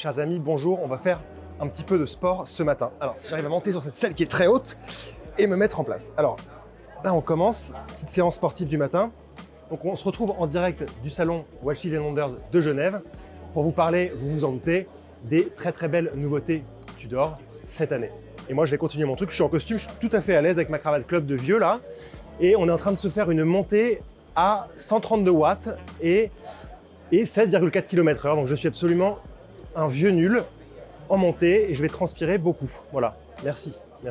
Chers amis, bonjour, on va faire un petit peu de sport ce matin. Alors, si j'arrive à monter sur cette selle qui est très haute et me mettre en place. Alors, là, on commence, petite séance sportive du matin. Donc, on se retrouve en direct du salon Watches and Wonders de Genève pour vous parler, vous vous en doutez, des très belles nouveautés Tudor cette année. Et moi, je vais continuer mon truc. Je suis en costume, je suis tout à fait à l'aise avec ma cravate club de vieux là. Et on est en train de se faire une montée à 132 watts et 7,4 km/h. Donc, je suis absolument un vieux nul en montée et je vais transpirer beaucoup. Voilà, merci. Dans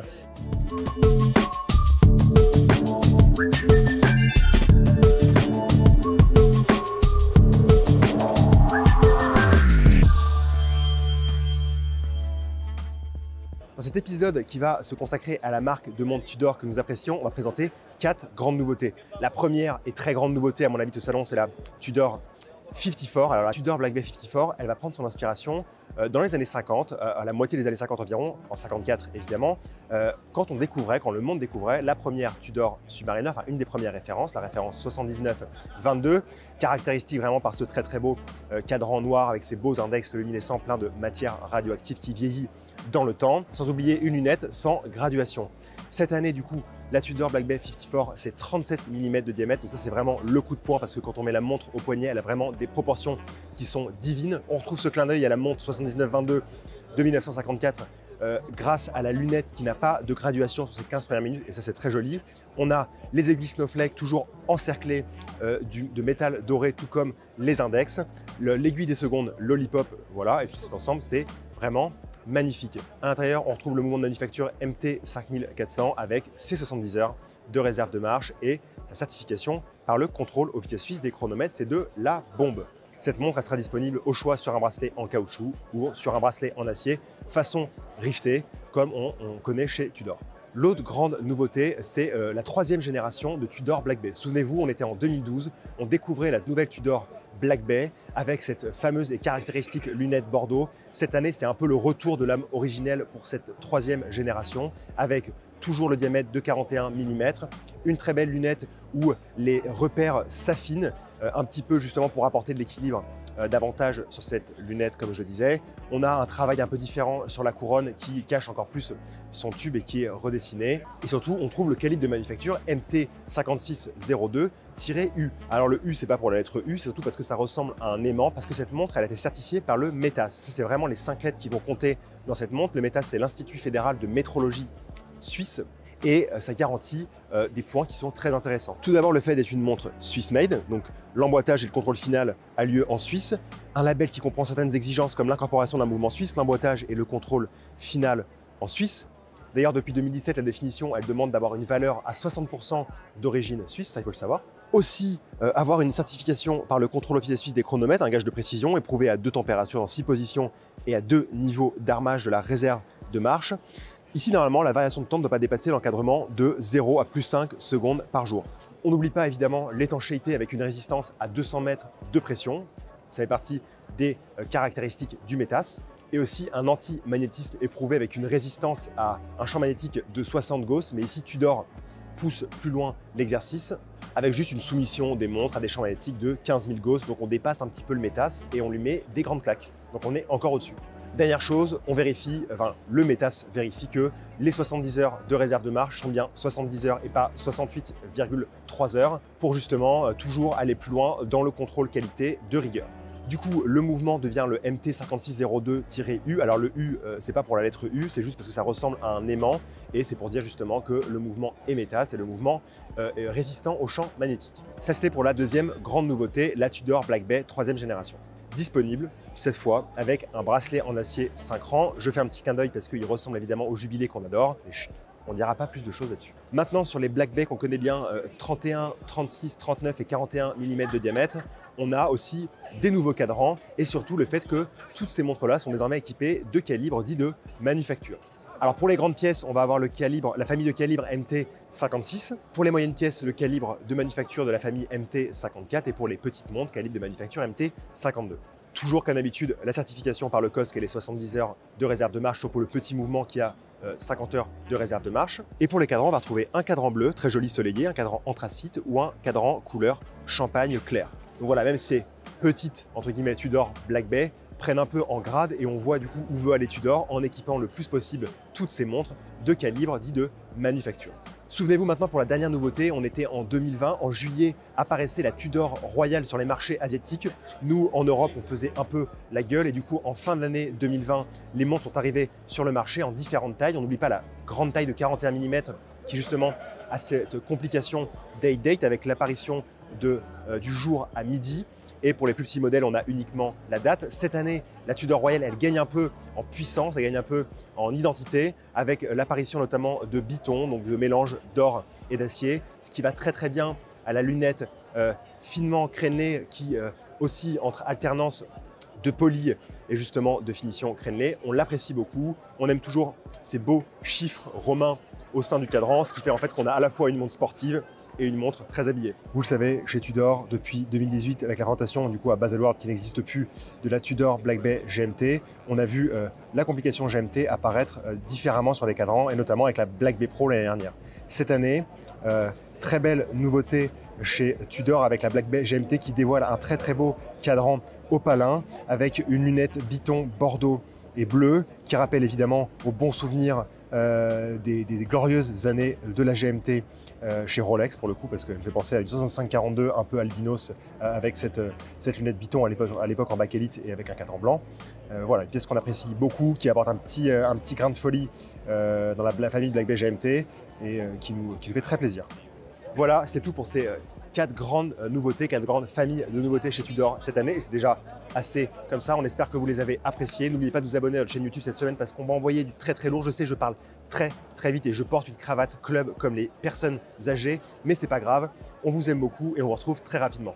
cet épisode qui va se consacrer à la marque de montre Tudor que nous apprécions, on va présenter 4 grandes nouveautés. La première et très grande nouveauté à mon avis de ce salon, c'est la Tudor 54. Alors la Tudor Black Bay 54, elle va prendre son inspiration dans les années 50, à la moitié des années 50 environ, en 54 évidemment, quand le monde découvrait la première Tudor Submariner, enfin une des premières références, la référence 79-22, caractéristique vraiment par ce très beau cadran noir avec ses beaux index luminescents plein de matière radioactive qui vieillit dans le temps, sans oublier une lunette sans graduation. Cette année du coup, la Tudor Black Bay 54, c'est 37 mm de diamètre, donc ça c'est vraiment le coup de poing parce que quand on met la montre au poignet, elle a vraiment des proportions qui sont divines. On retrouve ce clin d'œil à la montre 79-22 de 1954 grâce à la lunette qui n'a pas de graduation sur ces 15 premières minutes, et ça c'est très joli. On a les aiguilles Snowflake toujours encerclées de métal doré, tout comme les index. L'aiguille des secondes Lollipop, voilà, et tout cet ensemble c'est vraiment magnifique. À l'intérieur, on retrouve le mouvement de manufacture MT5400 avec ses 70 heures de réserve de marche et sa certification par le contrôle au vitesse suisse des chronomètres, c'est de la bombe. Cette montre elle sera disponible au choix sur un bracelet en caoutchouc ou sur un bracelet en acier, façon rivetée, comme on connaît chez Tudor. L'autre grande nouveauté, c'est la 3e génération de Tudor Black Bay. Souvenez-vous, on était en 2012, on découvrait la nouvelle Tudor Black Bay avec cette fameuse et caractéristique lunette Bordeaux. Cette année, c'est un peu le retour de l'âme originelle pour cette 3e génération avec toujours le diamètre de 41 mm, une très belle lunette où les repères s'affinent un petit peu justement pour apporter de l'équilibre davantage sur cette lunette comme je disais. On a un travail un peu différent sur la couronne qui cache encore plus son tube et qui est redessiné. Et surtout, on trouve le calibre de manufacture MT5602-U. Alors le U, c'est pas pour la lettre U, c'est surtout parce que ça ressemble à un aimant, parce que cette montre, elle a été certifiée par le METAS. Ça, c'est vraiment les 5 lettres qui vont compter dans cette montre. Le METAS, c'est l'Institut fédéral de métrologie suisse. Et ça garantit des points qui sont très intéressants. Tout d'abord, le fait d'être une montre Swiss-made, donc l'emboîtage et le contrôle final a lieu en Suisse. Un label qui comprend certaines exigences comme l'incorporation d'un mouvement suisse, l'emboîtage et le contrôle final en Suisse. D'ailleurs, depuis 2017, la définition, elle demande d'avoir une valeur à 60% d'origine suisse, ça il faut le savoir. Aussi, avoir une certification par le contrôle officiel suisse des chronomètres, un gage de précision éprouvé à 2 températures dans 6 positions et à 2 niveaux d'armage de la réserve de marche. Ici, normalement, la variation de temps ne doit pas dépasser l'encadrement de 0 à plus 5 secondes par jour. On n'oublie pas évidemment l'étanchéité avec une résistance à 200 mètres de pression. Ça fait partie des caractéristiques du METAS. Et aussi un anti-magnétisme éprouvé avec une résistance à un champ magnétique de 60 Gauss. Mais ici, Tudor pousse plus loin l'exercice avec juste une soumission des montres à des champs magnétiques de 15 000 Gauss. Donc on dépasse un petit peu le METAS et on lui met des grandes claques. Donc on est encore au-dessus. Dernière chose, on vérifie, le METAS vérifie que les 70 heures de réserve de marche sont bien 70 heures et pas 68,3 heures pour justement toujours aller plus loin dans le contrôle qualité de rigueur. Du coup, le mouvement devient le MT5602-U. Alors le U, c'est pas pour la lettre U, c'est juste parce que ça ressemble à un aimant et c'est pour dire justement que le mouvement est METAS, c'est le mouvement résistant au champ magnétique. Ça, c'était pour la 2e grande nouveauté, la Tudor Black Bay 3e génération. Disponible, cette fois, avec un bracelet en acier 5 rangs. Je fais un petit clin d'œil parce qu'il ressemble évidemment au Jubilé qu'on adore. Mais chut, on ne dira pas plus de choses là-dessus. Maintenant, sur les Black Bay qu'on connaît bien, 31, 36, 39 et 41 mm de diamètre, on a aussi des nouveaux cadrans et surtout le fait que toutes ces montres-là sont désormais équipées de calibres dits de manufacture. Alors pour les grandes pièces, on va avoir la famille de calibre MT56. Pour les moyennes pièces, le calibre de manufacture de la famille MT54 et pour les petites montres, calibre de manufacture MT52. Toujours comme d'habitude, la certification par le COSC et les 70 heures de réserve de marche, sauf pour le petit mouvement qui a 50 heures de réserve de marche. Et pour les cadrans, on va retrouver un cadran bleu, très joli soleillé, un cadran anthracite ou un cadran couleur champagne clair. Donc voilà, même ces petites, entre guillemets, Tudor Black Bay, prennent un peu en grade et on voit du coup où veut aller Tudor en équipant le plus possible toutes ces montres de calibre dit de manufacture. Souvenez-vous maintenant pour la dernière nouveauté, on était en 2020, en juillet apparaissait la Tudor Royale sur les marchés asiatiques. Nous en Europe on faisait un peu la gueule et du coup en fin d'année 2020, les montres sont arrivées sur le marché en différentes tailles. On n'oublie pas la grande taille de 41 mm qui justement a cette complication day-date avec l'apparition du jour à midi. Et pour les plus petits modèles, on a uniquement la date. Cette année, la Tudor Royale, elle gagne un peu en puissance, elle gagne un peu en identité, avec l'apparition notamment de bitons, donc de mélange d'or et d'acier, ce qui va très très bien à la lunette finement crénelée qui oscille entre alternance de poli et justement de finition crénelée. On l'apprécie beaucoup, on aime toujours ces beaux chiffres romains au sein du cadran, ce qui fait en fait qu'on a à la fois une montre sportive et une montre très habillée. Vous le savez, chez Tudor, depuis 2018, avec la présentation du coup à Baselworld qui n'existe plus de la Tudor Black Bay GMT, on a vu la complication GMT apparaître différemment sur les cadrans et notamment avec la Black Bay Pro l'année dernière. Cette année, très belle nouveauté chez Tudor avec la Black Bay GMT qui dévoile un très très beau cadran opalin avec une lunette biton bordeaux et bleu qui rappelle évidemment aux bons souvenirs des glorieuses années de la GMT chez Rolex pour le coup, parce qu'elle me fait penser à une 6542 un peu albinos avec cette lunette biton à l'époque en bakélite et avec un cadran blanc. Voilà, une pièce qu'on apprécie beaucoup, qui apporte un petit grain de folie dans la famille Black Bay GMT et qui nous fait très plaisir. Voilà, c'est tout pour ces 4 grandes nouveautés, 4 grandes familles de nouveautés chez Tudor cette année. Et c'est déjà assez comme ça. On espère que vous les avez appréciées. N'oubliez pas de vous abonner à notre chaîne YouTube cette semaine parce qu'on va envoyer du très très lourd. Je sais, je parle très très vite et je porte une cravate club comme les personnes âgées, mais c'est pas grave. On vous aime beaucoup et on vous retrouve très rapidement.